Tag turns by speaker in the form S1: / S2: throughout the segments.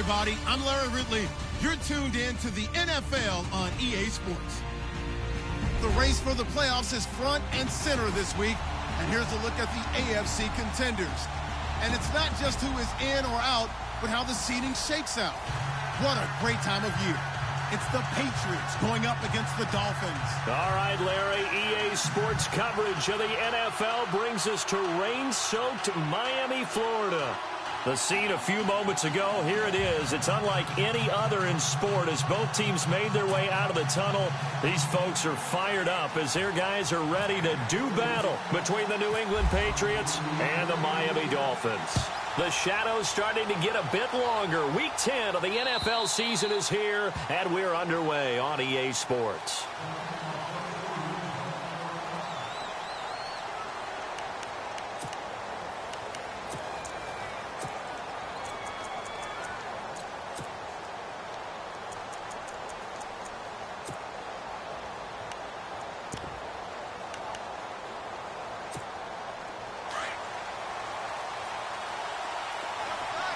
S1: Everybody, I'm Larry Ridley. You're tuned in to the NFL on EA Sports. The race for the playoffs is front and center this week, and here's a look at the AFC contenders. And it's not just who is in or out, but how the seeding shakes out. What a great time of year. It's the Patriots going up against the Dolphins.
S2: All right, Larry, EA Sports coverage of the NFL brings us to rain-soaked Miami, Florida. The scene a few moments ago, here it is. It's unlike any other in sport as both teams made their way out of the tunnel. These folks are fired up as their guys are ready to do battle between the New England Patriots and the Miami Dolphins. The shadow's starting to get a bit longer. Week 10 of the NFL season is here, and we're underway on EA Sports.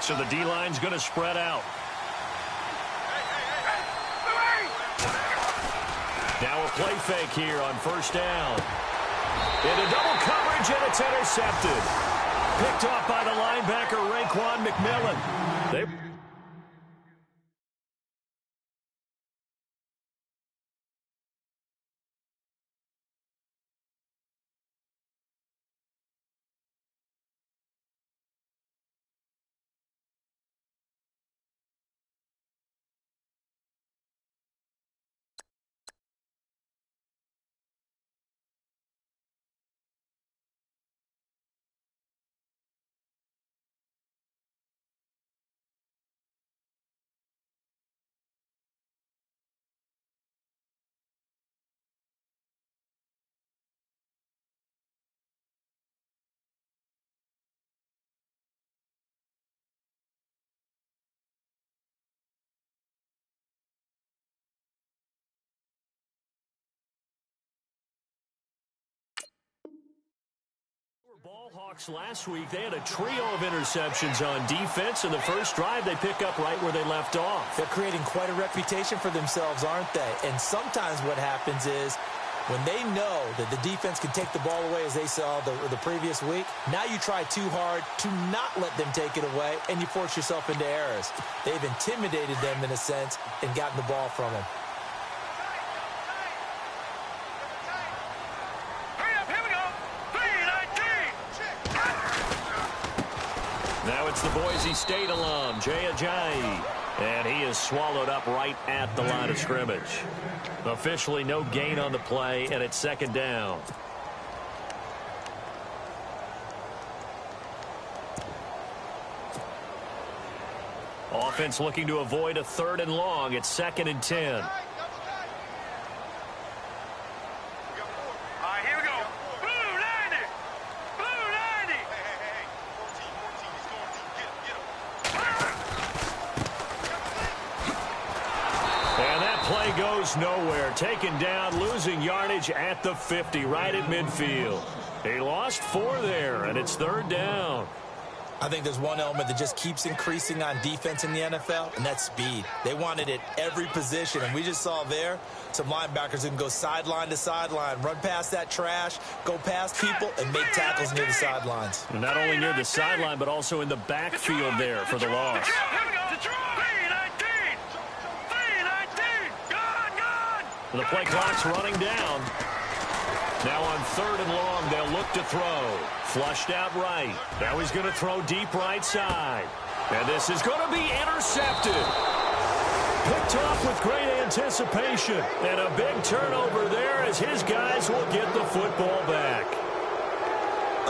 S2: So the D-line's going to spread out. Now a play fake here on first down. Into double coverage, and it's intercepted. Picked off by the linebacker, Raekwon McMillan. Ball Hawks last week, they had a trio of interceptions on defense. In the first drive, they pick up right where they left off.
S3: They're creating quite a reputation for themselves, aren't they? And sometimes what happens is when they know that the defense can take the ball away, as they saw the previous week, now you try too hard to not let them take it away, and you force yourself into errors. They've intimidated them in a sense and gotten the ball from them.
S2: Now it's the Boise State alum, Jay Ajayi, and he is swallowed up right at the line of scrimmage. Officially no gain on the play, and it's second down. Offense looking to avoid a 3rd and long. It's 2nd and 10. Goes nowhere. Taken down, losing yardage at the 50, right at midfield. They lost 4 there, and it's 3rd down.
S3: I think there's one element that just keeps increasing on defense in the NFL, and that's speed. They want it at every position, and we just saw there some linebackers who can go sideline to sideline, run past that trash, go past people, and make tackles near the sidelines.
S2: And not only near the sideline, but also in the backfield there for the loss. The play clock's running down. Now on 3rd and long, they'll look to throw. Flushed out right. Now he's going to throw deep right side. And this is going to be intercepted. Picked off with great anticipation. And a big turnover there as his guys will get the football back.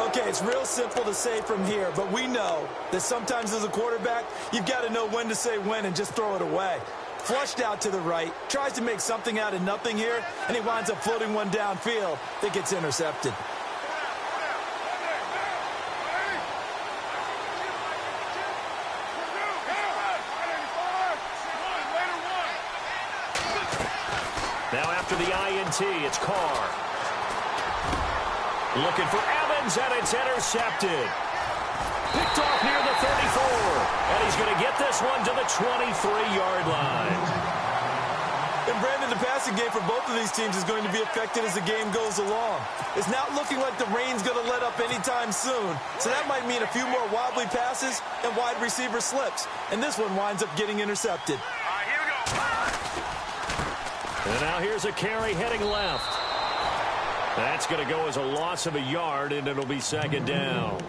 S3: Okay, it's real simple to say from here, but we know that sometimes as a quarterback, you've got to know when to say when and just throw it away. Flushed out to the right, tries to make something out of nothing here, and he winds up floating one downfield that gets intercepted.
S2: Now after the INT, it's Carr. Looking for Evans, and it's intercepted. Picked off near the 34, and he's going to get this one to the 23-yard line.
S3: And Brandon, the passing game for both of these teams is going to be affected as the game goes along. It's not looking like the rain's going to let up anytime soon, so that might mean a few more wobbly passes and wide receiver slips. And this one winds up getting intercepted.
S4: All right, here we go.
S2: And now here's a carry heading left. That's going to go as a loss of a yard, and it'll be 2nd down.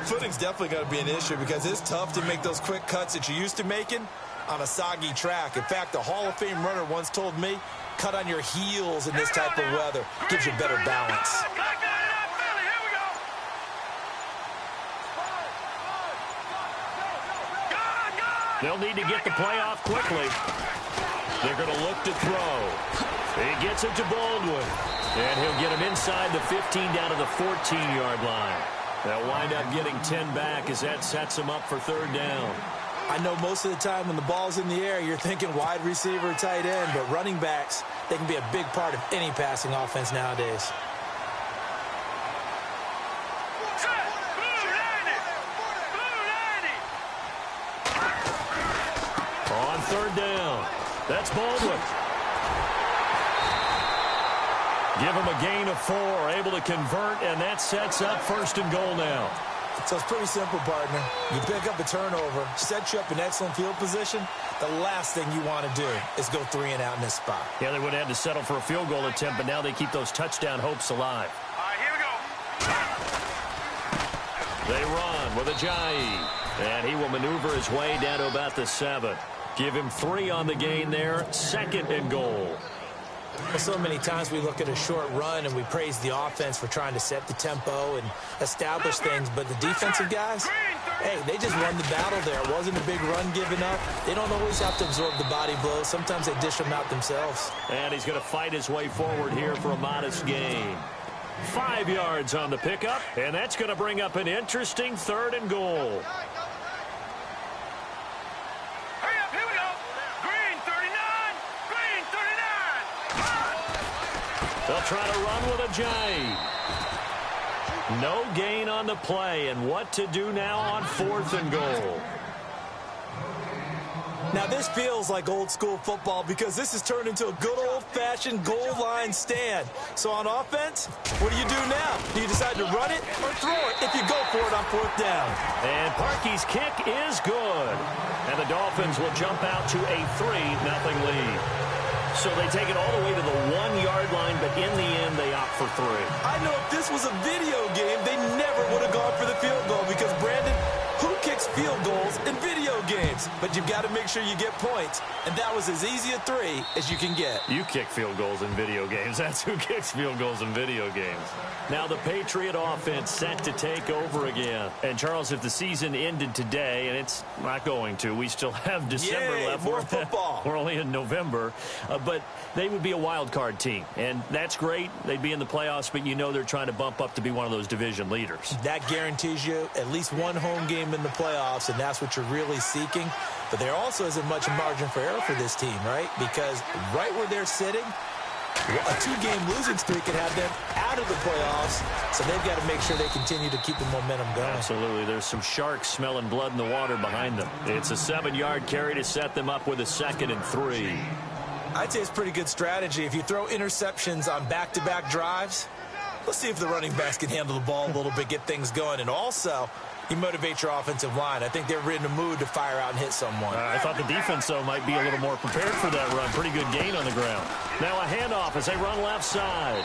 S3: Footing's definitely going to be an issue because it's tough to make those quick cuts that you're used to making on a soggy track. In fact, the Hall of Fame runner once told me, cut on your heels in this type of weather. Gives you better balance.
S2: They'll need to get the play off quickly. They're going to look to throw. He gets it to Baldwin. And he'll get him inside the 15 down to the 14-yard line. They'll wind up getting 10 back as that sets him up for 3rd down.
S3: I know most of the time when the ball's in the air, you're thinking wide receiver, tight end, but running backs, they can be a big part of any passing offense nowadays.
S2: On 3rd down, that's Baldwin. Give him a gain of 4, able to convert, and that sets up 1st and goal now.
S3: So it's pretty simple, partner. You pick up a turnover, set you up in excellent field position. The last thing you want to do is go 3 and out in this spot.
S2: Yeah, they would have had to settle for a field goal attempt, but now they keep those touchdown hopes alive.
S4: All right, here we go.
S2: They run with Ajayi, and he will maneuver his way down to about the 7. Give him 3 on the gain there, 2nd and goal.
S3: Well, so many times we look at a short run and we praise the offense for trying to set the tempo and establish things, but the defensive guys, hey, they just won the battle there. It wasn't a big run given up. They don't always have to absorb the body blows. Sometimes they dish them out themselves.
S2: And he's going to fight his way forward here for a modest gain. 5 yards on the pickup, and that's going to bring up an interesting 3rd and goal. They'll try to run with Ajayi. No gain on the play, and what to do now on 4th and goal.
S3: Now, this feels like old-school football because this has turned into a good old-fashioned goal line stand. So on offense, what do you do now? Do you decide to run it or throw it if you go for it on 4th down?
S2: And Parkey's kick is good. And the Dolphins will jump out to a 3-0 lead. So they take it all the way to the 1-yard line, but in the end, they opt for 3.
S3: I know if this was a video game, they never would have gone for the field goal because, Brandon, who kicks field goals in video games? But you've got to make sure you get points, and that was as easy a 3 as you can get.
S2: You kick field goals in video games. That's who kicks field goals in video games. Now the Patriot offense set to take over again. And, Charles, if the season ended today, and it's not going to, we still have December left.
S3: More football.
S2: We're only in November. But they would be a wild card team, and that's great. They'd be in the playoffs, but you know they're trying to bump up to be one of those division leaders.
S3: That guarantees you at least one home game in the playoffs, and that's what you're really seeking. But there also isn't much margin for error for this team, right? Because right where they're sitting, A 2-game losing streak could have them out of the playoffs, so they've got to make sure they continue to keep the momentum going.
S2: Absolutely. There's some sharks smelling blood in the water behind them. It's a 7-yard carry to set them up with a 2nd and 3.
S3: I'd say it's pretty good strategy. If you throw interceptions on back-to-back drives, let's see if the running backs can handle the ball a little bit, get things going, and also you motivate your offensive line. I think they're in the mood to fire out and hit someone.
S2: I thought the defense, though, might be a little more prepared for that run. Pretty good gain on the ground. Now a handoff as they run left side.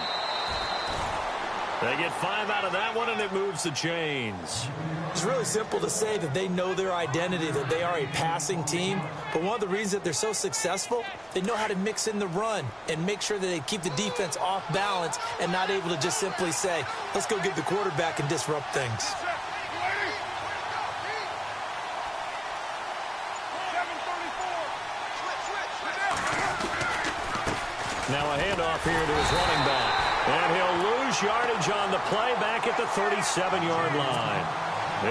S2: They get 5 out of that one, and it moves the chains.
S3: It's really simple to say that they know their identity, that they are a passing team. But one of the reasons that they're so successful, they know how to mix in the run and make sure that they keep the defense off balance and not able to just simply say, let's go get the quarterback and disrupt things.
S2: Now a handoff here to his running back. And he'll lose yardage on the play back at the 37-yard line.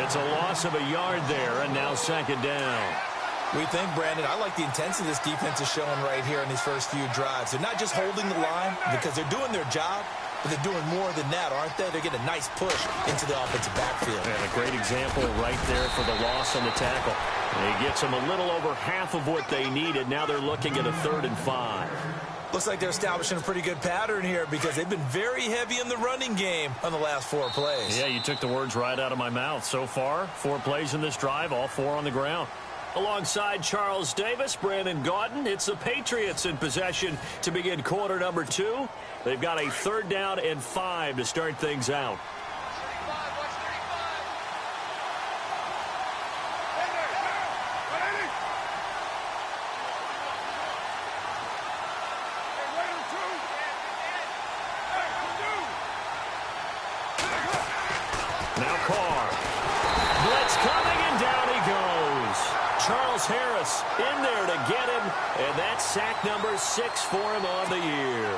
S2: It's a loss of a yard there, and now 2nd down.
S3: We think, Brandon, I like the intensity this defense is showing right here in these first few drives. They're not just holding the line because they're doing their job, but they're doing more than that, aren't they? They're getting a nice push into the offensive backfield.
S2: And a great example right there for the loss on the tackle. And he gets them a little over half of what they needed. Now they're looking at a 3rd and 5.
S3: Looks like they're establishing a pretty good pattern here because they've been very heavy in the running game on the last 4 plays.
S2: Yeah, you took the words right out of my mouth. So far, 4 plays in this drive, all 4 on the ground. Alongside Charles Davis, Brandon Gaudin, it's the Patriots in possession to begin quarter number 2. They've got a 3rd down and 5 to start things out. Now Carr. Blitz coming, and down he goes. Charles Harris in there to get him, and that's sack number 6 for him on the year.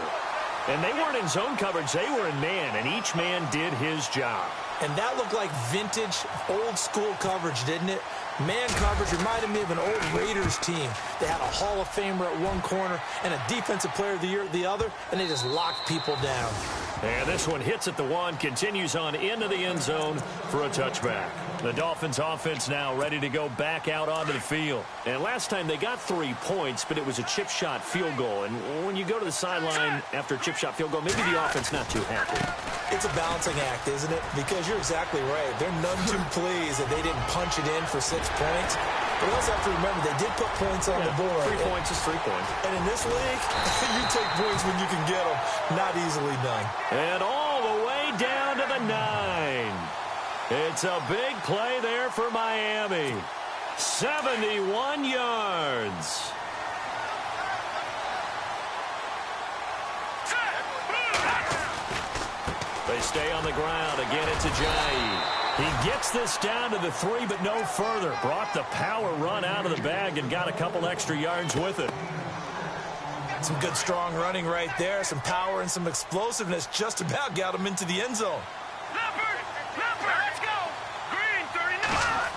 S2: And they weren't in zone coverage. They were in man, and each man did his job.
S3: And that looked like vintage, old-school coverage, didn't it? Man coverage reminded me of an old Raiders team. They had a Hall of Famer at one corner and a Defensive Player of the Year at the other, and they just locked people down.
S2: And this one hits at the 1, continues on into the end zone for a touchback. The Dolphins offense now ready to go back out onto the field. And last time they got 3 points, but it was a chip shot field goal. And when you go to the sideline after a chip shot field goal, maybe the offense not too happy.
S3: It's a balancing act, isn't it? Because you're exactly right. They're none too pleased that they didn't punch it in for 6 points. But we also have to remember they did put points on the board.
S2: 3 points is 3 points.
S3: And in this league, you take points when you can get them. Not easily done.
S2: And all the way down to the 9. It's a big play there for Miami. 71 yards. They stay on the ground. Again, it's Ajayi. He gets this down to the 3, but no further. Brought the power run out of the bag and got a couple extra yards with it.
S3: Some good, strong running right there. Some power and some explosiveness just about got him into the end zone.
S4: Let's go. Green 39.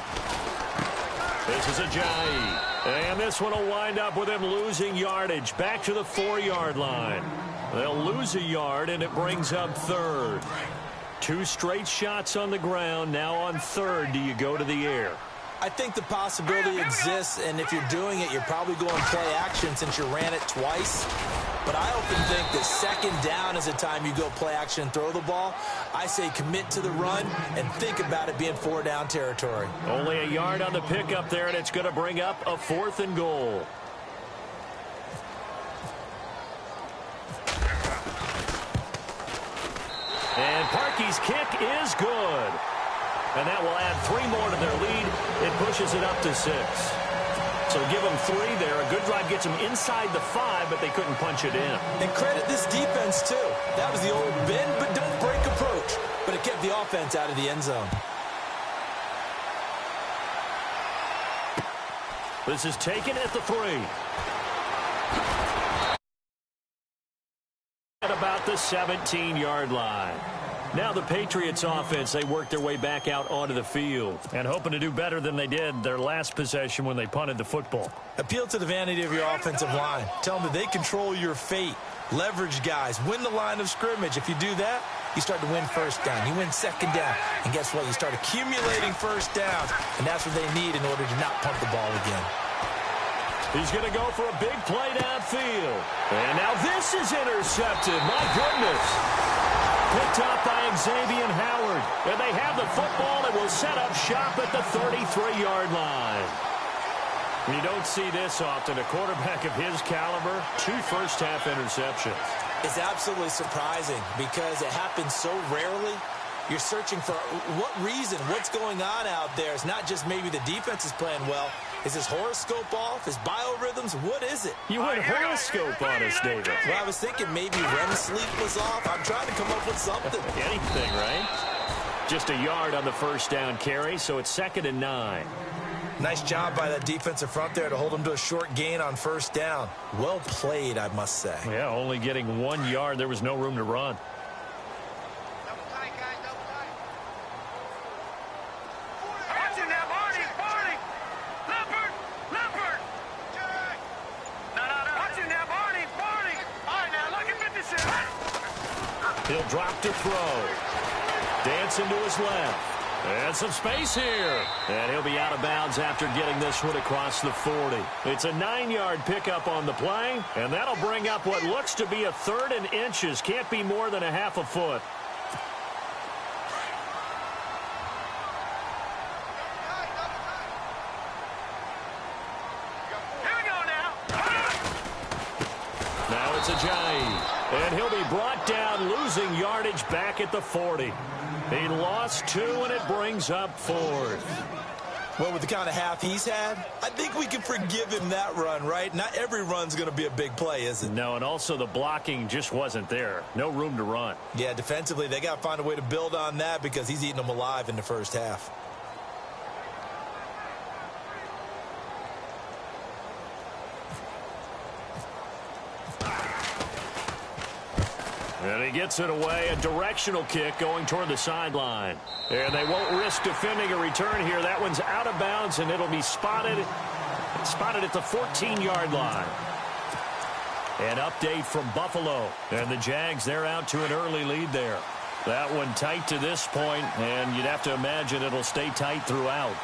S2: This is Ajayi. And this one will wind up with him losing yardage. Back to the 4-yard line. They'll lose a yard, and it brings up 3rd. 2 straight shots on the ground. Now on 3rd, do you go to the air?
S3: I think the possibility exists, and if you're doing it, you're probably going play action since you ran it twice. But I often think that 2nd down is the time you go play action and throw the ball. I say commit to the run and think about it being 4-down territory.
S2: Only a yard on the pickup there, and it's going to bring up a 4th and goal. And Parkey's kick is good. And that will add 3 more to their lead. It pushes it up to 6. So give them 3 there. A good drive gets them inside the 5, but they couldn't punch it in.
S3: And credit this defense, too. That was the old bend but don't break approach. But it kept the offense out of the end zone.
S2: This is taken at the 3. At about the 17-yard line. Now the Patriots offense, they work their way back out onto the field and hoping to do better than they did their last possession when they punted the football.
S3: Appeal to the vanity of your offensive line. Tell them that they control your fate. Leverage guys. Win the line of scrimmage. If you do that, you start to win first down. You win second down. And guess what? You start accumulating first downs. And that's what they need in order to not punt the ball again.
S2: He's going to go for a big play downfield. And now this is intercepted. My goodness. Picked up by Xavier Howard. And they have the football and will set up shop at the 33-yard line. You don't see this often. A quarterback of his caliber, 2 first-half interceptions.
S3: It's absolutely surprising because it happens so rarely. You're searching for what reason, what's going on out there. It's not just maybe the defense is playing well. Is his horoscope off? His biorhythms? What is it?
S2: You went horoscope on us, David.
S3: Well, I was thinking maybe REM sleep was off. I'm trying to come up with something.
S2: Anything, right? Just a yard on the first down carry, so it's 2nd and 9.
S3: Nice job by that defensive front there to hold him to a short gain on first down. Well played, I must say.
S2: Yeah, only getting 1 yard. There was no room to run. He'll drop to throw. Dancing to his left. And some space here. And he'll be out of bounds after getting this one across the 40. It's a 9-yard pickup on the play. And that'll bring up what looks to be a 3rd and inches. Can't be more than a half a foot.
S4: Here we go now.
S2: Now it's Ajayi. And he'll be brought down, losing yardage back at the 40. He lost 2, and it brings up 4th.
S3: Well, with the kind of half he's had, I think we can forgive him that run, right? Not every run's going to be a big play, is it?
S2: No, and also the blocking just wasn't there. No room to run.
S3: Yeah, defensively, they got to find a way to build on that because he's eating them alive in the first half.
S2: And he gets it away, a directional kick going toward the sideline. And they won't risk defending a return here. That one's out of bounds, and it'll be spotted at the 14-yard line. An update from Buffalo. And the Jags, they're out to an early lead there. That one tight to this point, and you'd have to imagine it'll stay tight throughout.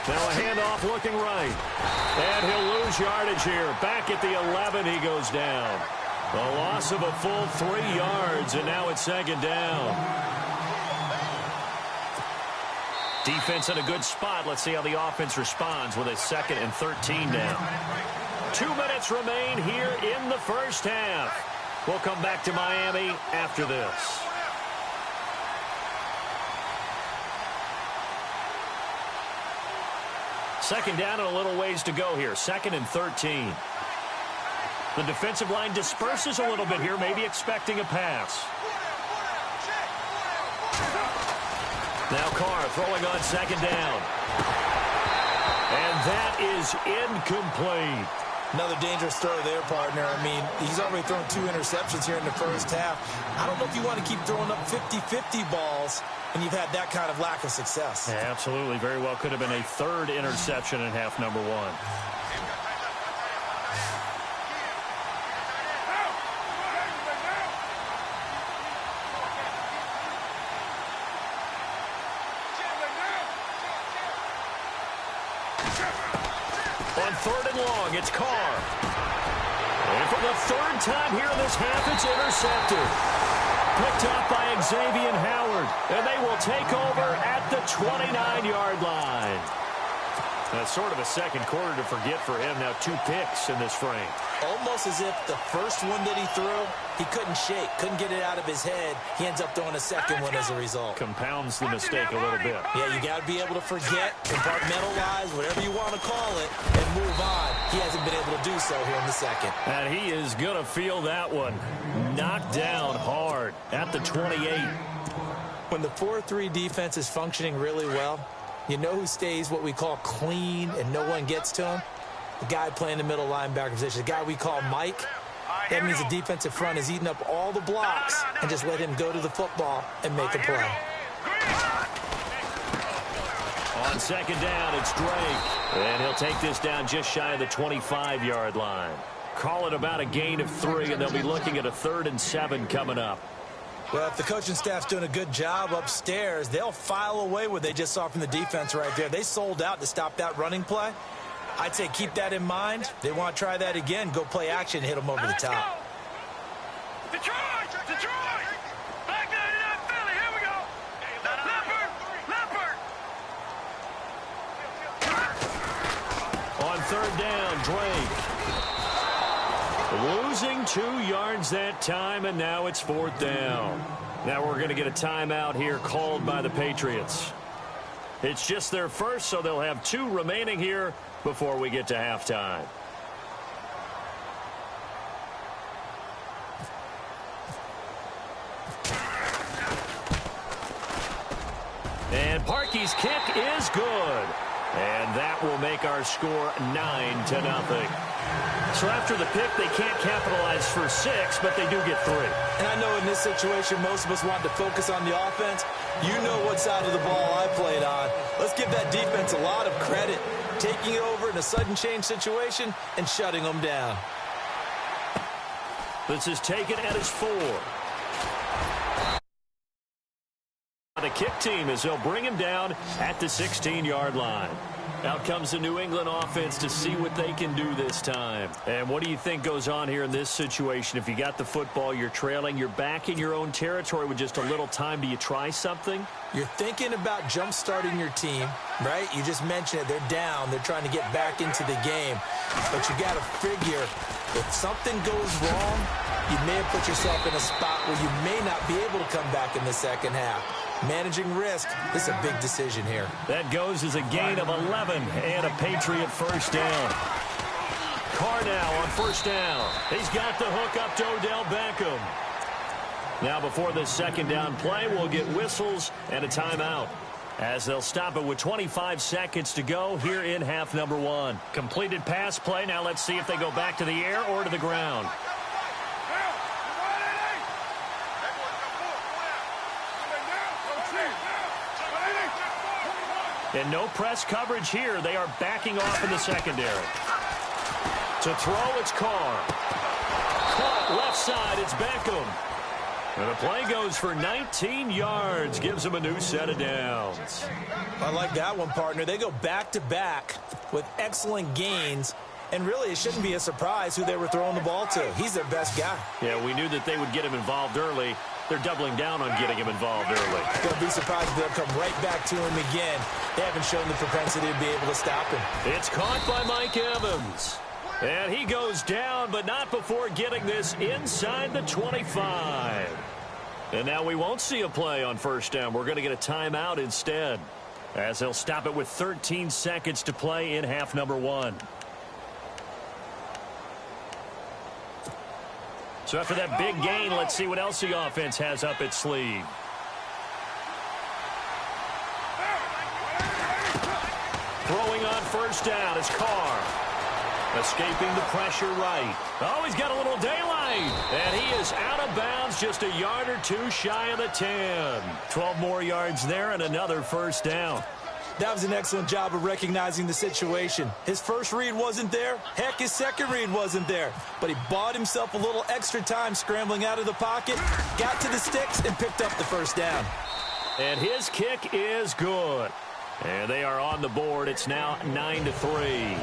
S2: Now a handoff looking right. And he'll lose yardage here. Back at the 11, he goes down. A loss of a full 3 yards, and now it's 2nd down. Defense in a good spot. Let's see how the offense responds with a 2nd and 13 down. 2 minutes remain here in the first half. We'll come back to Miami after this. Second down and a little ways to go here. 2nd and 13. The defensive line disperses a little bit here, maybe expecting a pass. Now Carr throwing on 2nd down. And that is incomplete.
S3: Another dangerous throw there, partner. I mean, he's already thrown 2 interceptions here in the first half. I don't know if you want to keep throwing up 50-50 balls and you've had that kind of lack of success.
S2: Yeah, absolutely. Very well could have been a 3rd interception in half number 1. On 3rd and long, it's Carr. And for the 3rd time here in this half, it's intercepted. Picked up by Xavier Howard. And they will take over at the 29-yard line. That's sort of a second quarter to forget for him. Now 2 picks in this frame.
S3: Almost as if the first one that he threw, he couldn't shake, couldn't get it out of his head. He ends up throwing a second one as a result.
S2: Compounds the mistake a little bit.
S3: Yeah, you got to be able to forget, compartmentalize, whatever you want to call it, and move on. He hasn't been able to do so here in the second.
S2: And he is going to feel that one. Knocked down hard at the 28.
S3: When the 4-3 defense is functioning really well, you know who stays what we call clean and no one gets to him? The guy playing the middle linebacker position, the guy we call Mike. That means the defensive front is eating up all the blocks and just let him go to the football and make a play.
S2: On second down, it's Drake. And he'll take this down just shy of the 25-yard line. Call it about a gain of 3, and they'll be looking at a 3rd and 7 coming up.
S3: Well, if the coaching staff's doing a good job upstairs, they'll file away what they just saw from the defense right there. They sold out to stop that running play. I'd say keep that in mind. They want to try that again. Go play action, hit them over the top.
S4: Detroit! Detroit! Back 99 Philly, here we go! Leopard! Leopard!
S2: On 3rd down, Drake. Losing 2 yards that time, and now it's 4th down. Now we're going to get a timeout here called by the Patriots. It's just their first, so they'll have 2 remaining here before we get to halftime. And Parkey's kick is good. And that will make our score 9-0. So after the pick, they can't capitalize for 6, but they do get 3.
S3: And I know in this situation, most of us want to focus on the offense. You know what side of the ball I played on. Let's give that defense a lot of credit, taking it over in a sudden change situation and shutting them down.
S2: This is taken at his 4. The kick team as they'll bring him down at the 16-yard line. Out comes the New England offense to see what they can do this time. And what do you think goes on here in this situation? If you got the football, you're trailing, you're back in your own territory with just a little time. Do you try something?
S3: You're thinking about jump-starting your team, right? You just mentioned it. They're down. They're trying to get back into the game. But you got to figure if something goes wrong, you may have put yourself in a spot where you may not be able to come back in the second half. Managing risk, this is a big decision here.
S2: That goes as a gain of 11 and a Patriot 1st down. Carr now on 1st down. He's got the hook up to Odell Beckham. Now before this 2nd down play, we'll get whistles and a timeout, as they'll stop it with 25 seconds to go here in half number 1. Completed pass play. Now let's see if they go back to the air or to the ground. And no press coverage here. They are backing off in the secondary. To throw, it's Carr. Caught left side, it's Beckham. And the play goes for 19 yards. Gives them a new set of downs.
S3: I like that one, partner. They go back-to-back with excellent gains. And really, it shouldn't be a surprise who they were throwing the ball to. He's their best guy.
S2: Yeah, we knew that they would get him involved early. They're doubling down on getting him involved early.
S3: Don't be surprised if they'll come right back to him again. They haven't shown the propensity to be able to stop him.
S2: It's caught by Mike Evans. And he goes down, but not before getting this inside the 25. And now we won't see a play on 1st down. We're going to get a timeout instead, as they'll stop it with 13 seconds to play in half number 1. So after that big gain, let's see what else the offense has up its sleeve. Throwing on 1st down is Carr. Escaping the pressure right. Oh, he's got a little daylight. And he is out of bounds, just a yard or 2 shy of the 10. 12 more yards there and another 1st down.
S3: That was an excellent job of recognizing the situation. His first read wasn't there. Heck, his second read wasn't there. But he bought himself a little extra time scrambling out of the pocket, got to the sticks, and picked up the 1st down.
S2: And his kick is good. And they are on the board. It's now 9-3.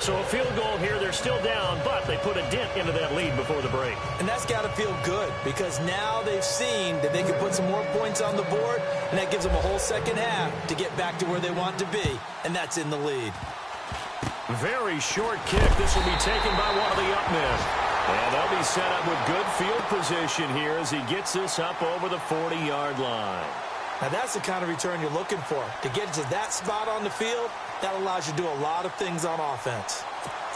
S2: So a field goal here. They're still down, but they put a dent into that lead before the break.
S3: And that's got to feel good, because now they've seen that they can put some more points on the board, and that gives them a whole second half to get back to where they want to be, and that's in the lead.
S2: Very short kick. This will be taken by one of the up men. And they'll be set up with good field position here as he gets this up over the 40-yard line.
S3: Now that's the kind of return you're looking for. To get to that spot on the field, that allows you to do a lot of things on offense.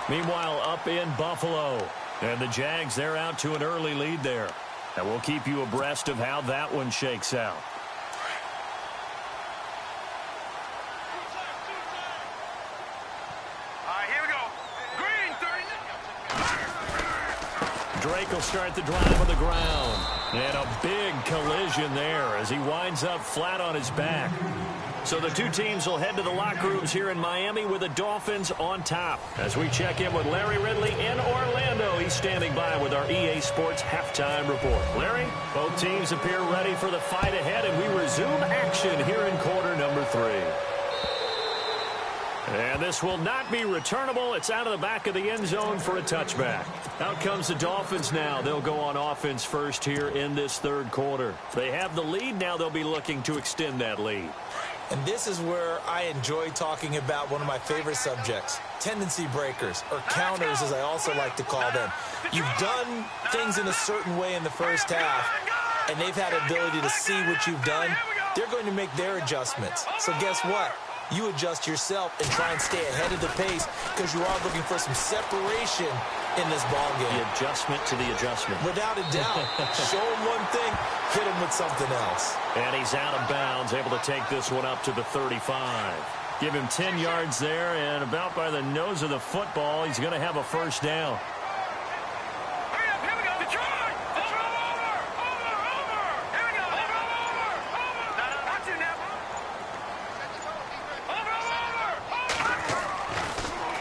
S2: Meanwhile, up in Buffalo. And the Jags, they're out to an early lead there. And we'll keep you abreast of how that one shakes out.
S4: Here we go. Green, 30.
S2: Drake will start the drive on the ground. And a big collision there as he winds up flat on his back. So the two teams will head to the locker rooms here in Miami with the Dolphins on top. As we check in with Larry Ridley in Orlando, he's standing by with our EA Sports halftime report. Larry, both teams appear ready for the fight ahead, and we resume action here in quarter number 3. And this will not be returnable. It's out of the back of the end zone for a touchback. Out comes the Dolphins now. They'll go on offense first here in this third quarter. They have the lead. Now they'll be looking to extend that lead.
S3: And this is where I enjoy talking about one of my favorite subjects, tendency breakers, or counters as I also like to call them. You've done things in a certain way in the first half, and they've had the ability to see what you've done. They're going to make their adjustments. So guess what? You adjust yourself and try and stay ahead of the pace because you are looking for some separation in this ball game.
S2: The adjustment to the adjustment.
S3: Without a doubt. Show him one thing, hit him with something else.
S2: And he's out of bounds, able to take this one up to the 35. Give him 10 yards there, and about by the nose of the football, he's going to have a first down.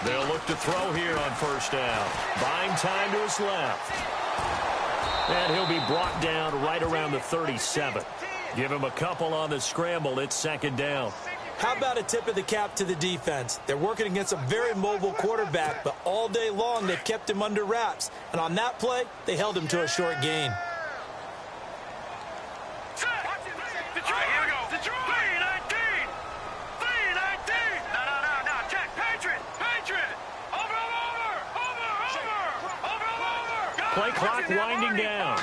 S2: They'll look to throw here on first down. Buying time to his left. And he'll be brought down right around the 37. Give him a couple on the scramble. It's second down.
S3: How about a tip of the cap to the defense? They're working against a very mobile quarterback, but all day long they've kept him under wraps. And on that play, they held him to a short gain.
S2: Play clock winding down.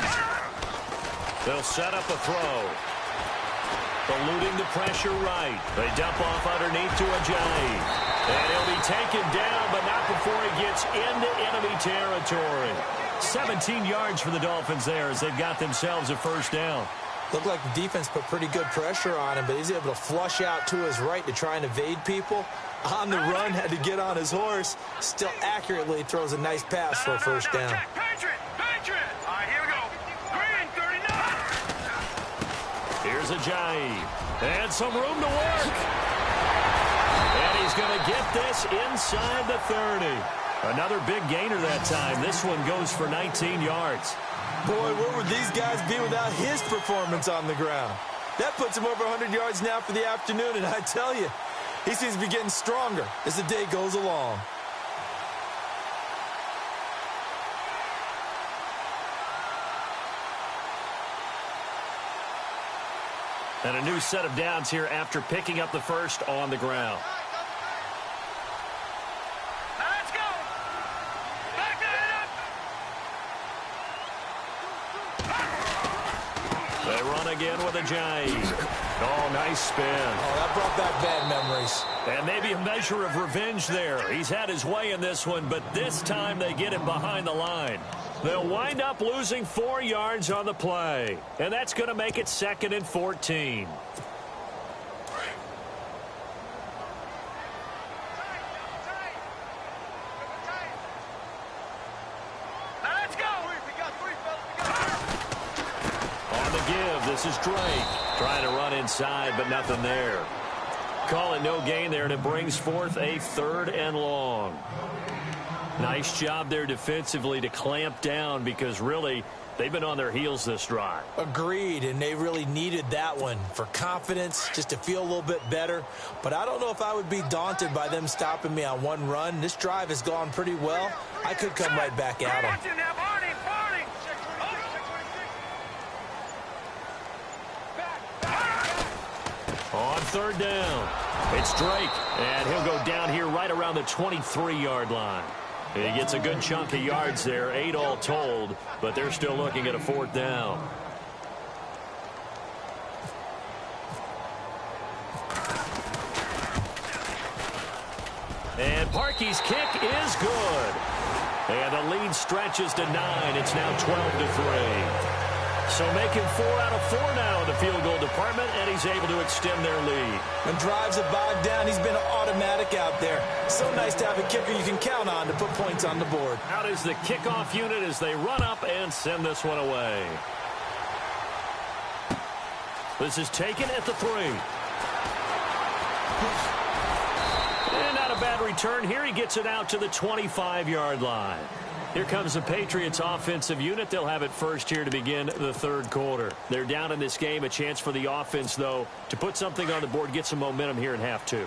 S2: They'll set up a throw. Eluding the pressure right. They dump off underneath to Ajayi. And he'll be taken down, but not before he gets into enemy territory. 17 yards for the Dolphins there as they've got themselves a first down.
S3: Looked like the defense put pretty good pressure on him, but he's able to flush out to his right to try and evade people. On the run, had to get on his horse. Still accurately throws a nice pass for a first down.
S2: Here's Ajayi. And some room to work. And he's going to get this inside the 30. Another big gainer that time. This one goes for 19 yards.
S3: Boy, where would these guys be without his performance on the ground? That puts him over 100 yards now for the afternoon, and I tell you, he seems to be getting stronger as the day goes along.
S2: And a new set of downs here after picking up the first on the ground.
S4: Let's go. Back that up.
S2: They run again with Ajayi. Oh, nice spin.
S3: Oh, that brought back bad memories.
S2: And maybe a measure of revenge there. He's had his way in this one, but this time they get him behind the line. They'll wind up losing 4 yards on the play. And that's going to make it 2nd and 14.
S4: Let's go.
S2: On the give, this is Drake. Trying to run inside, but nothing there. Call it no gain there, and it brings forth a 3rd and long. Nice job there defensively to clamp down because really they've been on their heels this drive.
S3: Agreed, and they really needed that one for confidence, just to feel a little bit better. But I don't know if I would be daunted by them stopping me on one run. This drive has gone pretty well. I could come right back at them.
S2: On 3rd down, it's Drake, and he'll go down here right around the 23-yard line. He gets a good chunk of yards there, 8 all told, but they're still looking at a 4th down. And Parkey's kick is good. And the lead stretches to 9. It's now 12-3. So making 4 out of 4 now in the field goal department, and he's able to extend their lead.
S3: When drives have bogged down, he's been automatic out there. So nice to have a kicker you can count on to put points on the board.
S2: Out is the kickoff unit as they run up and send this one away. This is taken at the 3. And not a bad return here. He gets it out to the 25-yard line. Here comes the Patriots offensive unit. They'll have it first here to begin the third quarter. They're down in this game. A chance for the offense, though, to put something on the board, get some momentum here in half two.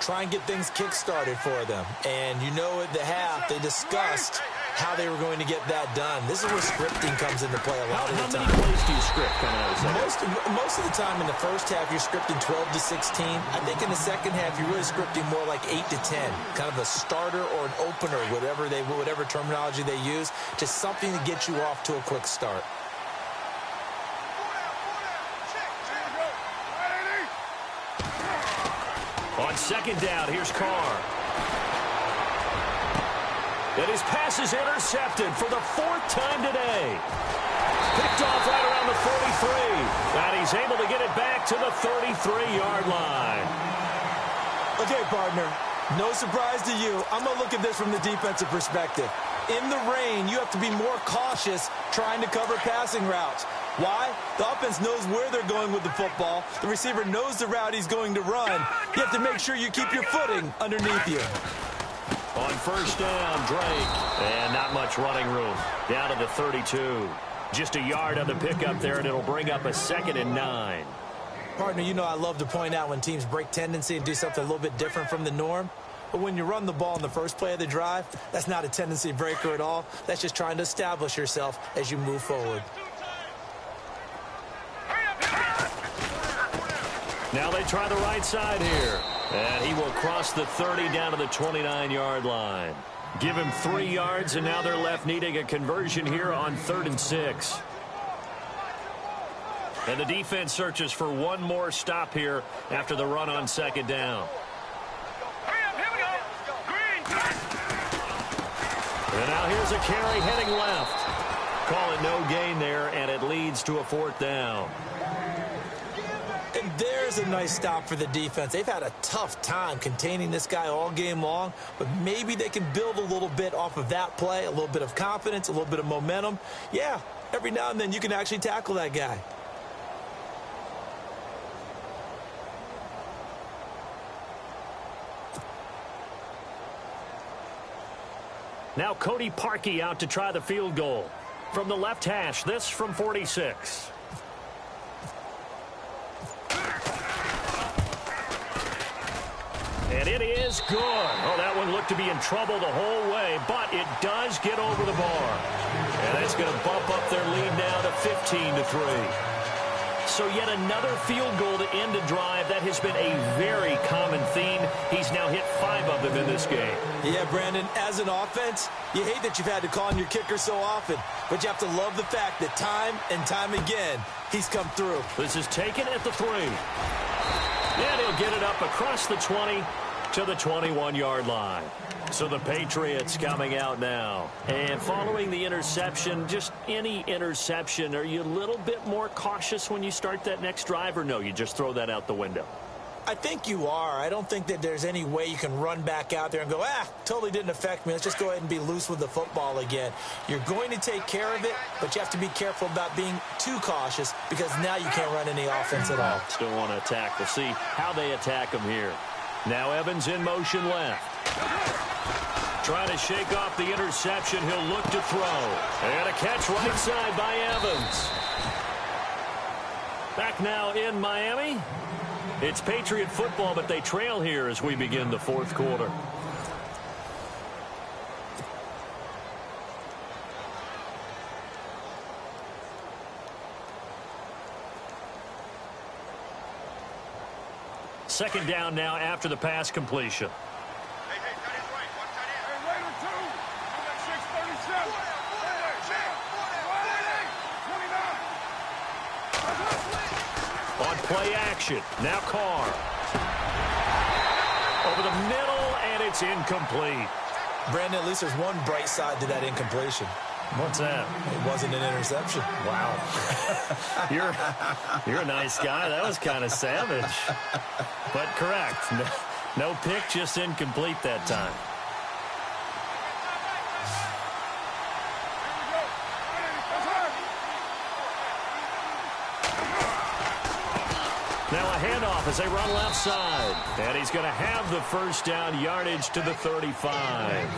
S3: Try and get things kick-started for them. And you know at the half, they discussed how they were going to get that done. This is where scripting comes into play a lot of the time.
S2: How many plays do you script coming out of the second?
S3: Most of the time in the first half, you're scripting 12 to 16. I think in the second half, you're really scripting more like 8 to 10. Kind of a starter or an opener, whatever terminology they use. Just something to get you off to a quick start.
S2: On second down, here's Carr. And his pass is intercepted for the fourth time today. Picked off right around the 43. And he's able to get it back to the 33-yard line.
S3: Okay, partner, no surprise to you. I'm going to look at this from the defensive perspective. In the rain, you have to be more cautious trying to cover passing routes. Why? The offense knows where they're going with the football. The receiver knows the route he's going to run. You have to make sure you keep your footing underneath you.
S2: On first down, Drake. And not much running room. Down to the 32. Just a yard on the pickup there, and it'll bring up a 2nd and 9.
S3: Partner, you know I love to point out when teams break tendency and do something a little bit different from the norm. But when you run the ball in the first play of the drive, that's not a tendency breaker at all. That's just trying to establish yourself as you move forward.
S2: Now they try the right side here. And he will cross the 30 down to the 29-yard line. Give him 3 yards, and now they're left needing a conversion here on 3rd and 6. And the defense searches for one more stop here after the run on 2nd down. And now here's a carry heading left. Call it no gain there, and it leads to a 4th down.
S3: And there's a nice stop for the defense. They've had a tough time containing this guy all game long, but maybe they can build a little bit off of that play, a little bit of confidence, a little bit of momentum. Yeah, every now and then you can actually tackle that guy.
S2: Now Cody Parkey out to try the field goal. From the left hash, this from 46. And it is good. Oh, that one looked to be in trouble the whole way, but it does get over the bar. And that's going to bump up their lead now to 15-3. So yet another field goal to end a drive. That has been a very common theme. He's now hit 5 of them in this game.
S3: Yeah, Brandon, as an offense, you hate that you've had to call on your kicker so often, but you have to love the fact that time and time again, he's come through.
S2: This is taken at the 3. And he'll get it up across the 20 to the 21-yard line. So the Patriots coming out now. And following the interception, just any interception, are you a little bit more cautious when you start that next drive, or no, you just throw that out the window?
S3: I think you are. I don't think that there's any way you can run back out there and go, totally didn't affect me. Let's just go ahead and be loose with the football again. You're going to take care of it, but you have to be careful about being too cautious because now you can't run any offense at all.
S2: Still want to attack. We'll see how they attack them here. Now Evans in motion left. Trying to shake off the interception. He'll look to throw. And a catch right side by Evans. Back now in Miami. It's Patriot football, but they trail here as we begin the 4th quarter. Second down now after the pass completion. On play action, now Carr. Over the middle, and it's incomplete.
S3: Brandon, at least there's one bright side to that incompletion.
S2: What's that?
S3: It wasn't an interception.
S2: Wow. You're a nice guy. That was kind of savage. But correct. No pick, just incomplete that time. Now a handoff as they run left side. And he's going to have the first down yardage to the 35.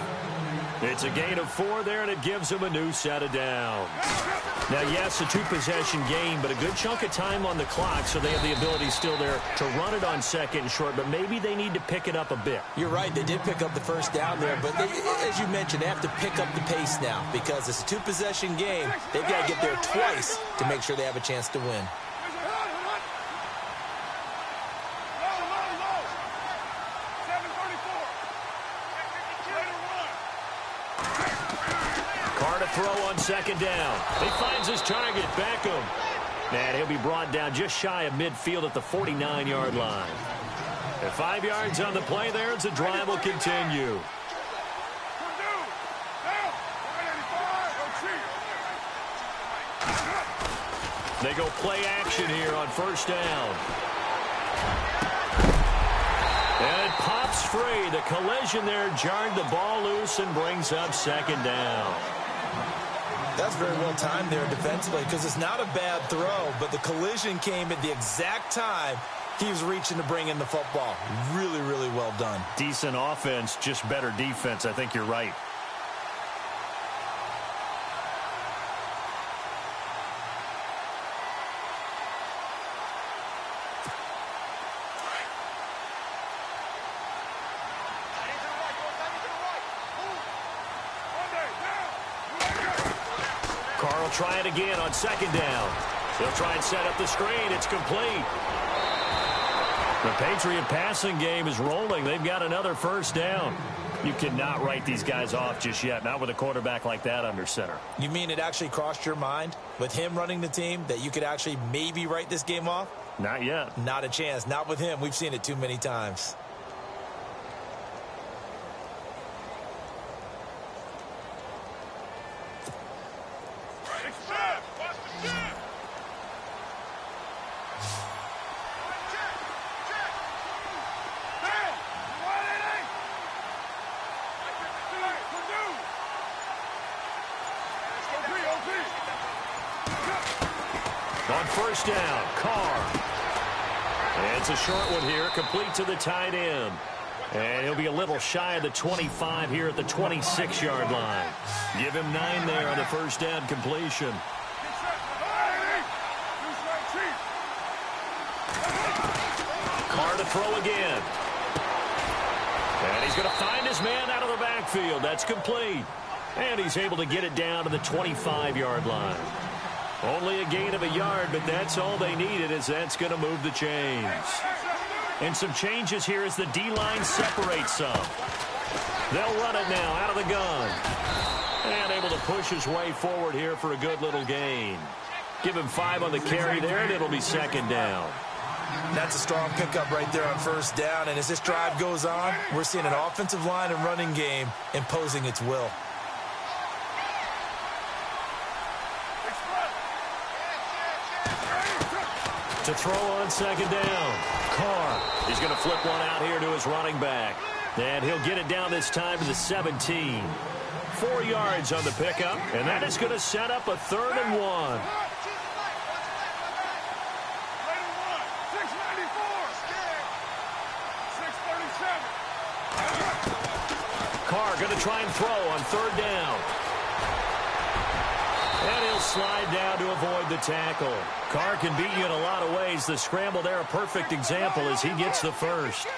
S2: It's a gain of 4 there, and it gives him a new set of downs. Now, yes, a 2-possession game, but a good chunk of time on the clock, so they have the ability still there to run it on second and short, but maybe they need to pick it up a bit.
S3: You're right. They did pick up the first down there, but as you mentioned, they have to pick up the pace now because it's a 2-possession game. They've got to get there twice to make sure they have a chance to win.
S2: Throw on second down. He finds his target, Beckham. And he'll be brought down just shy of midfield at the 49-yard line. And 5 yards on the play there as the drive will continue. They go play action here on first down. And it pops free. The collision there jarred the ball loose and brings up second down.
S3: That's very well timed there defensively because it's not a bad throw, but the collision came at the exact time he was reaching to bring in the football. Really, really well done.
S2: Decent offense, just better defense. I think you're right. Try it again on second down. They'll try and set up the screen. It's complete. The Patriot passing game is rolling. They've got another first down. You cannot write these guys off just yet, not with a quarterback like that under center.
S3: You mean it actually crossed your mind with him running the team that you could actually maybe write this game off?
S2: Not yet.
S3: Not a chance. Not with him. We've seen it too many times.
S2: On first down, Carr. And it's a short one here, complete to the tight end. And he'll be a little shy of the 25 here at the 26-yard line. Give him 9 there on the first down completion. Carr to throw again. And he's going to find his man out of the backfield. That's complete. And he's able to get it down to the 25-yard line. Only a gain of a yard, but that's all they needed, as that's going to move the chains. And some changes here as the D-line separates some. They'll run it now out of the gun. And able to push his way forward here for a good little gain. Give him 5 on the carry there, and it'll be second down.
S3: That's a strong pickup right there on first down. And as this drive goes on, we're seeing an offensive line and running game imposing its will.
S2: To throw on second down, Carr. He's going to flip one out here to his running back. And he'll get it down this time to the 17. 4 yards on the pickup, and that is going to set up a 3rd and 1. Carr going to try and throw on 3rd down. And he'll slide down to avoid the tackle. Carr can beat you in a lot of ways. The scramble there, a perfect example as he gets the first.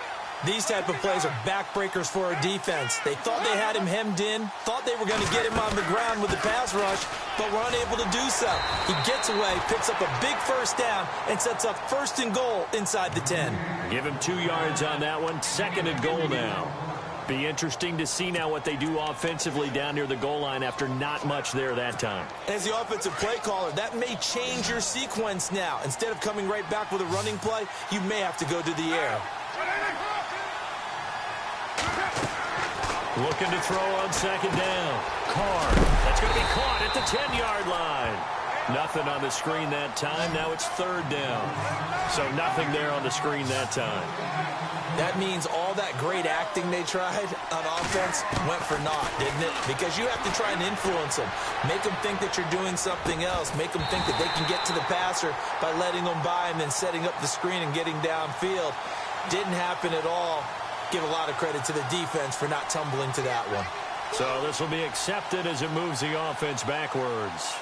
S3: These type of plays are backbreakers for a defense. They thought they had him hemmed in, thought they were going to get him on the ground with the pass rush, but were unable to do so. He gets away, picks up a big first down, and sets up 1st and goal inside the 10.
S2: Give him 2 yards on that one. 2nd and goal now. Be interesting to see now what they do offensively down near the goal line after not much there that time.
S3: As the offensive play caller, that may change your sequence now. Instead of coming right back with a running play, you may have to go to the air.
S2: Looking to throw on second down. Carr. That's going to be caught at the 10-yard line. Nothing on the screen that time. Now it's third down. So nothing there on the screen that time.
S3: That means all that great acting they tried on offense went for naught, didn't it? Because you have to try and influence them. Make them think that you're doing something else. Make them think that they can get to the passer by letting them by and then setting up the screen and getting downfield. Didn't happen at all. Give a lot of credit to the defense for not tumbling to that one.
S2: So this will be accepted as it moves the offense backwards.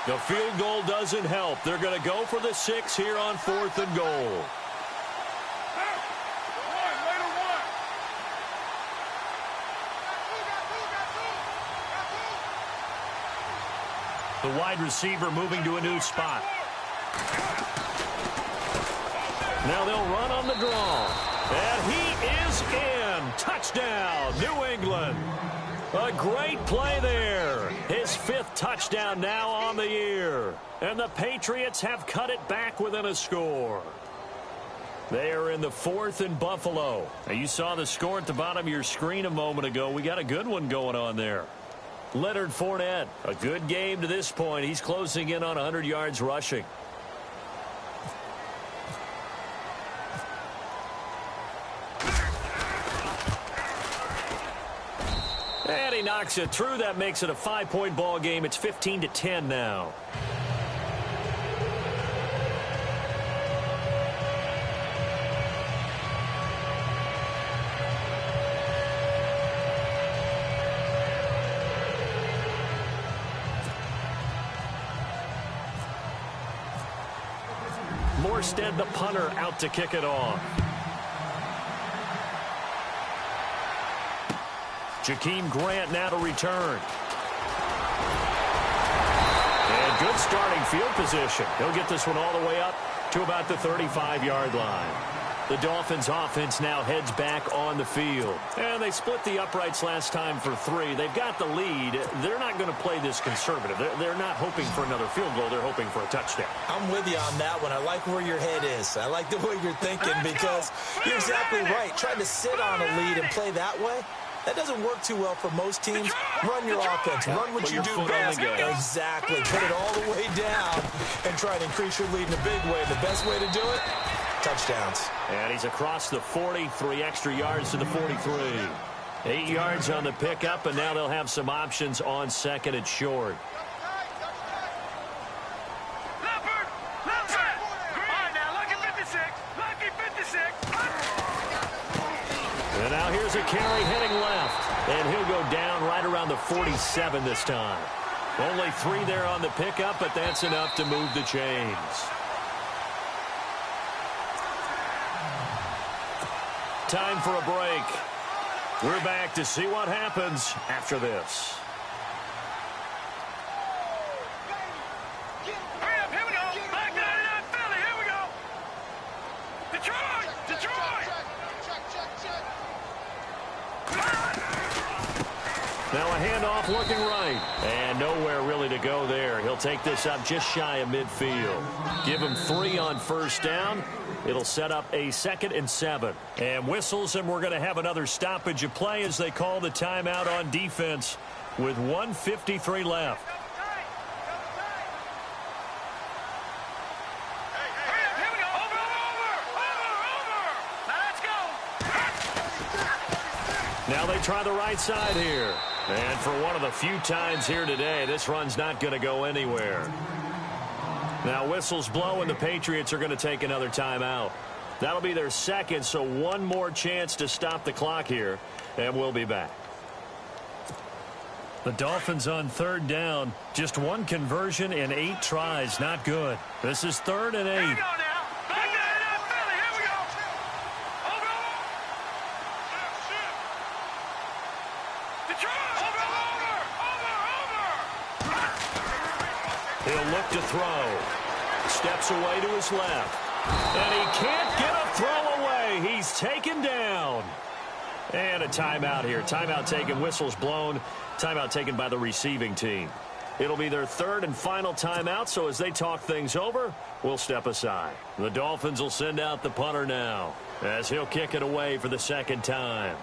S2: The field goal doesn't help. They're going to go for the 6 here on 4th and goal. The wide receiver moving to a new spot. Now they'll run on the draw. And he is in. Touchdown, New England. A great play there. His 5th touchdown now on the year. And the Patriots have cut it back within a score. They are in the 4th and Buffalo. Now you saw the score at the bottom of your screen a moment ago. We got a good one going on there. Leonard Fournette, a good game to this point. He's closing in on 100 yards rushing. And he knocks it through. That makes it a 5-point ball game. It's 15-10 now. Morstead, the punter, out to kick it off. Jakeem Grant now to return. And good starting field position. He'll get this one all the way up to about the 35-yard line. The Dolphins offense now heads back on the field. And they split the uprights last time for 3. They've got the lead. They're not going to play this conservative. They're not hoping for another field goal. They're hoping for a touchdown.
S3: I'm with you on that one. I like where your head is. I like the way you're thinking because you're exactly right. Trying to sit on a lead and play that way, that doesn't work too well for most teams. Run your offense. Run what you do best. Exactly. Put it all the way down and try to increase your lead in a big way. The best way to do it, touchdowns.
S2: And he's across the 40, 3 extra yards to the 43. 8 yards on the pickup, and now they'll have some options on 2nd and short.
S4: Leopard! Leopard! All right, now, lucky 56. Lucky 56.
S2: And now here's a carry heading left. And he'll go down right around the 47 this time. Only 3 there on the pickup, but that's enough to move the chains. Time for a break. We're back to see what happens after this.
S4: Hurry up, here we go. Back 99 Philly, here we go. Detroit! Detroit!
S2: Now a handoff looking right. And nowhere really to go there. He'll take this up just shy of midfield. Give him 3 on first down. It'll set up a 2nd and 7. And whistles, and we're going to have another stoppage of play as they call the timeout on defense with 1:53 left.
S4: Hurry up, here we go. Over. Now let's go.
S2: Now they try the right side here. And for one of the few times here today, this run's not going to go anywhere. Now whistles blow, and the Patriots are going to take another timeout. That'll be their 2nd, so one more chance to stop the clock here, and we'll be back. The Dolphins on 3rd down. Just 1 conversion in 8 tries. Not good. This is 3rd and 8.
S4: Here we go now. Back 99 Philly, here we go. Over. Detroit! Over.
S2: He'll look to throw. Steps away to his left. And he can't get a throw away. He's taken down. And a timeout here. Timeout taken, whistles blown. Timeout taken by the receiving team. It'll be their third and final timeout, so as they talk things over, we'll step aside. The Dolphins will send out the punter now, as he'll kick it away for the second time.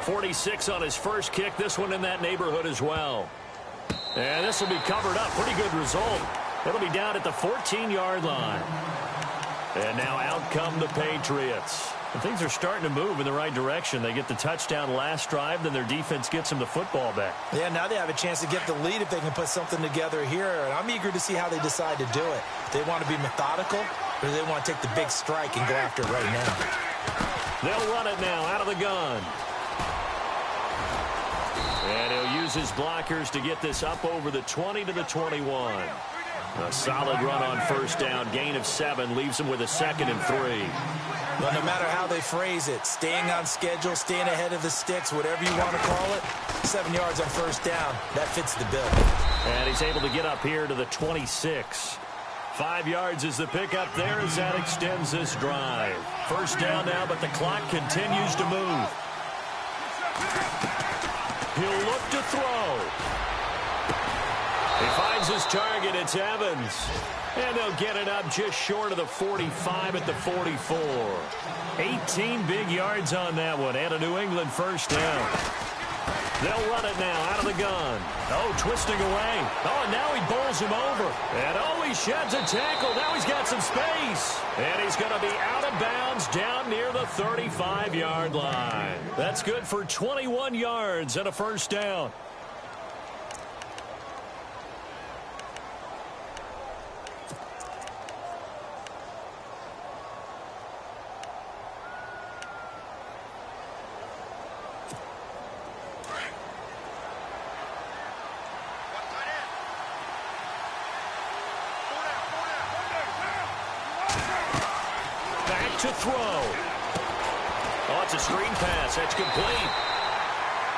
S2: .46 on his first kick. This one in that neighborhood as well. And this will be covered up. Pretty good result. It'll be down at the 14-yard line. And now out come the Patriots. And things are starting to move in the right direction. They get the touchdown last drive, then their defense gets them the football back.
S3: Yeah, now they have a chance to get the lead if they can put something together here. And I'm eager to see how they decide to do it. They want to be methodical, or do they want to take the big strike and go after it right now?
S2: They'll run it now out of the gun. And he'll use his blockers to get this up over the 20 to the 21. A solid run on first down. Gain of 7 leaves him with a 2nd and 3.
S3: Well, no matter how they phrase it, staying on schedule, staying ahead of the sticks, whatever you want to call it, 7 yards on first down, that fits the bill.
S2: And he's able to get up here to the 26. 5 yards is the pickup there as that extends this drive. First down now, but the clock continues to move. He'll look to throw. He finds his target. It's Evans. And they'll get it up just short of the 45 at the 44. 18 big yards on that one. And a New England first down. They'll run it now out of the gun. Oh, twisting away. Oh, and now he bowls him over. And oh, he sheds a tackle. Now he's got some space. And he's going to be out of bounds down near the 35-yard line. That's good for 21 yards and a first down. To throw. Oh, it's a screen pass. That's complete.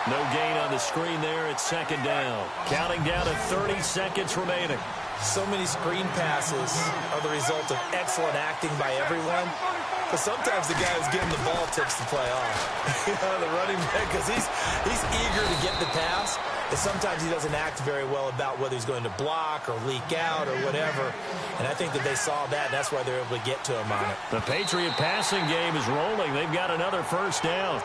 S2: No gain on the screen there. It's second down. Counting down to 30 seconds remaining.
S3: So many screen passes are the result of excellent acting by everyone. But sometimes the guy who's getting the ball tips the play off. The running back, because he's eager to get the pass. And sometimes he doesn't act very well about whether he's going to block or leak out or whatever. And I think that they saw that, and that's why they're able to get to him on it.
S2: The Patriot passing game is rolling. They've got another first down.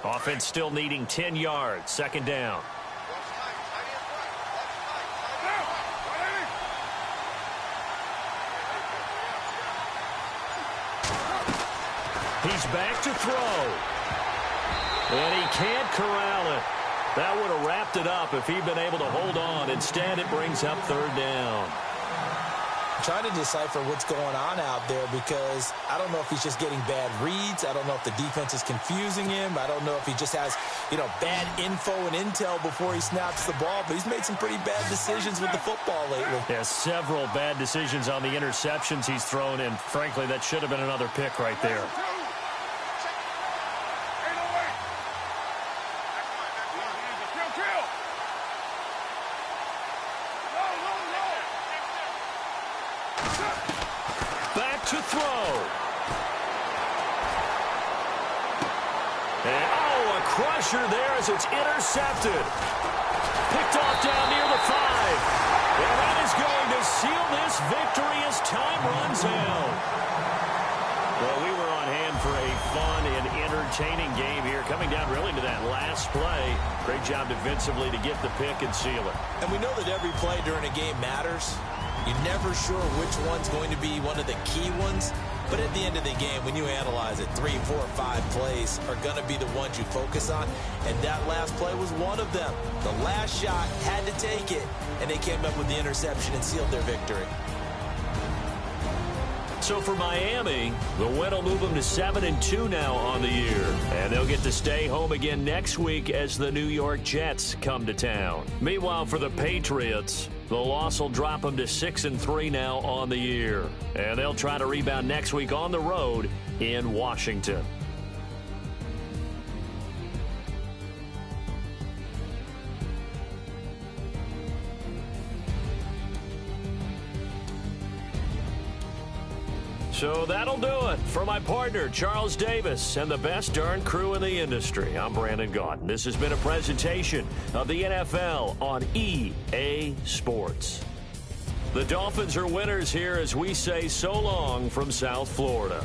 S2: Offense still needing 10 yards. Second down. He's back to throw. And he can't corral it. That would have wrapped it up if he'd been able to hold on. Instead, it brings up third down.
S3: Trying to decipher what's going on out there because I don't know if he's just getting bad reads. I don't know if the defense is confusing him. I don't know if he just has, bad info and intel before he snaps the ball. But he's made some pretty bad decisions with the football lately.
S2: Yeah, several bad decisions on the interceptions he's thrown, and frankly, that should have been another pick right there. To throw. And, a crusher there as it's intercepted. Picked off down near the 5. And that is going to seal this victory as time runs out. Well, we were on hand for a fun and entertaining game here, coming down really to that last play. Great job defensively to get the pick and seal it.
S3: And we know that every play during a game matters. You're never sure which one's going to be one of the key ones. But at the end of the game, when you analyze it, 3, 4, 5 plays are going to be the ones you focus on, and that last play was one of them. The last shot had to take it, and they came up with the interception and sealed their victory.
S2: So for Miami, the win will move them to 7-2 now on the year. And they'll get to stay home again next week as the New York Jets come to town. Meanwhile, for the Patriots, the loss will drop them to 6-3 now on the year. And they'll try to rebound next week on the road in Washington. So that'll do it. For my partner, Charles Davis, and the best darn crew in the industry, I'm Brandon Gaudin. This has been a presentation of the NFL on EA Sports. The Dolphins are winners here as we say so long from South Florida.